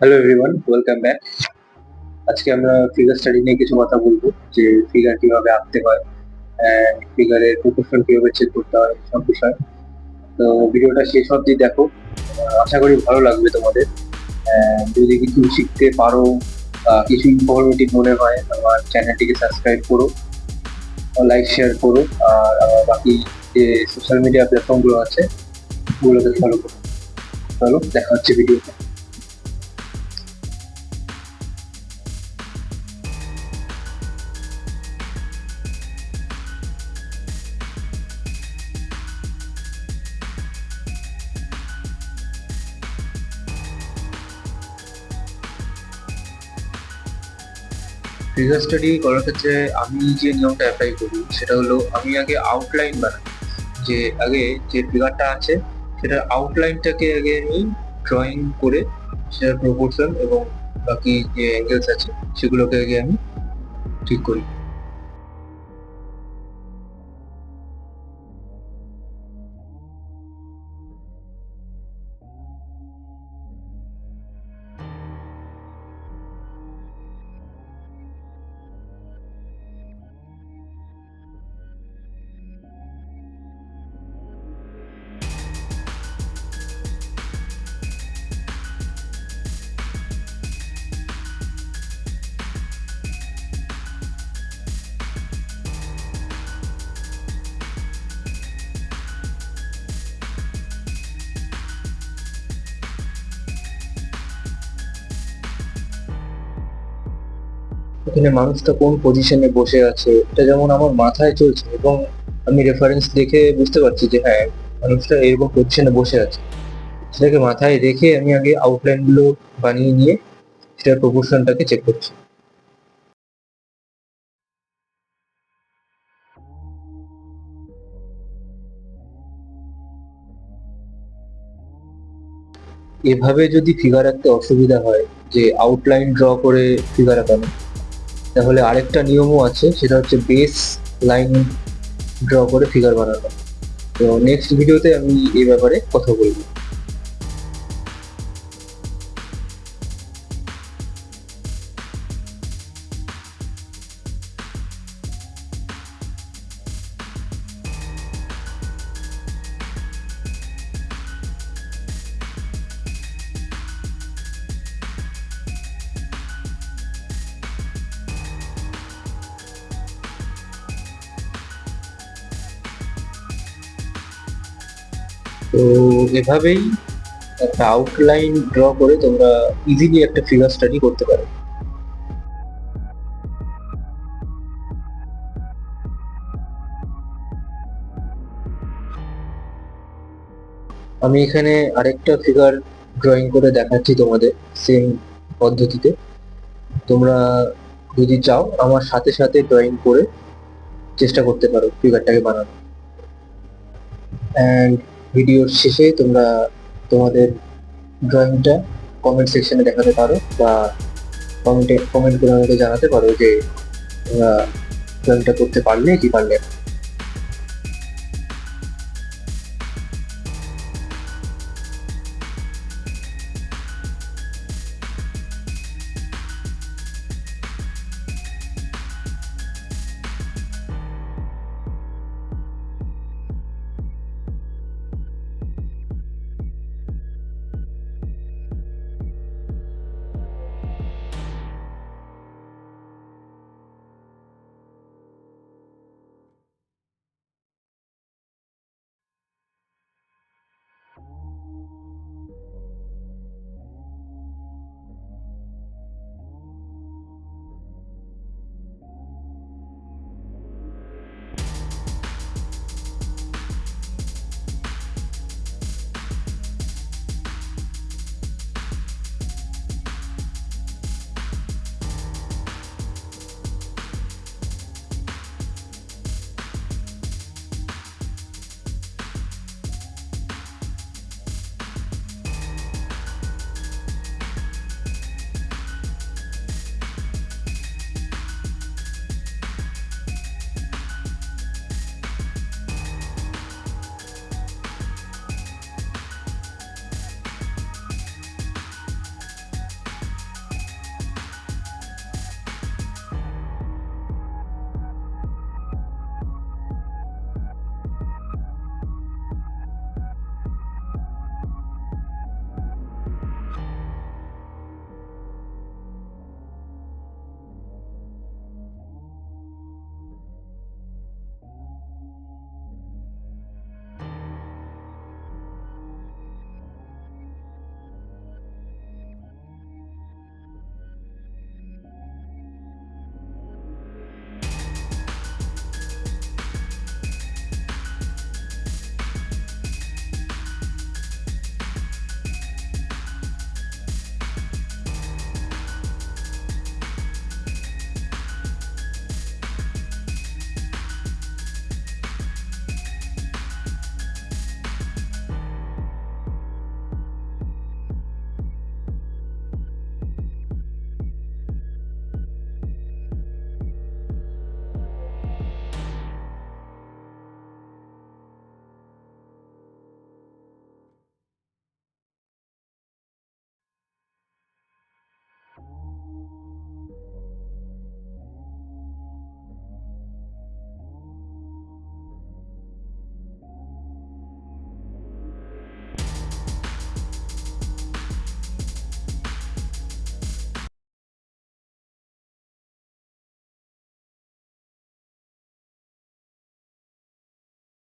Hello everyone, welcome back. আজকে আমরা figure study নিয়ে কিছু কথা বলবো, যে ফিগার কিভাবে আঁকতে হয়, ফিগারের প্রপোর্শন কিভাবে চেক করতে হয়, সব বিষয়। তো ভিডিওটা শেষ অবধি দেখো, আশা করি ভালো লাগবে তোমাদের। যদি কিছু শিখতে পারো বা কিছু ইনফরমেটিভ মনে হয়, আমার চ্যানেলটিকে সাবস্ক্রাইব করো, লাইক শেয়ার করো, আর আমার বাকি যে সোশ্যাল মিডিয়া প্ল্যাটফর্মগুলো আছে ওগুলোকে ফলো করো। চলো দেখা হচ্ছে ভিডিওতে। ফিগার স্টাডি করার ক্ষেত্রে আমি যে নিয়মটা অ্যাপ্লাই করি সেটা হলো, আমি আগে আউটলাইন বানাই। যে আগে যে ফিগারটা আছে সেটার আউটলাইনটাকে আগে আমি ড্রয়িং করে সেটার প্রপোর্শন এবং বাকি যে অ্যাঙ্গেলস আছে সেগুলোকে আগে আমি ঠিক করি। এখানে মানুষটা কোন পজিশনে বসে আছে এটা যেমন আমার মাথায় চলছে, এবং আমি রেফারেন্স দেখে বুঝতে পারছি যে হ্যাঁ, মানুষটা এরকম পজিশনে বসে আছে। সেটাকে মাথায় রেখে আমি আগে আউটলাইন গুলো বানিয়ে নিয়ে সেটার প্রপোর্শনটাকে চেক করছি। এভাবে যদি ফিগার আঁকতে অসুবিধা হয়, যে আউটলাইন ড্র করে ফিগার আঁকানো, তাহলে আরেকটা নিয়মও আছে, সেটা হচ্ছে বেস লাইন ড্র করে ফিগার বানানো। তো নেক্সট ভিডিওতে আমি এই ব্যাপারে কথা বলবো। তো এভাবেই একটা আউটলাইন ড্র করে তোমরা ইজিলি একটা ফিগার স্টাডি করতে পারো। আমি এখানে আরেকটা ফিগার ড্রয়িং করে দেখাচ্ছি তোমাদের, সেম পদ্ধতিতে। তোমরা যদি চাও আমার সাথে সাথে ড্রয়িং করে চেষ্টা করতে পারো ফিগারটাকে বানানো। অ্যান্ড ভিডিওর শেষে তোমরা তোমাদের ড্রয়িংটা কমেন্ট সেকশনে দেখাতে পারো, বা কমেন্ট করে আমাকে জানাতে পারো যে তোমরা ড্রয়িংটা করতে পারলে কি পারলে না।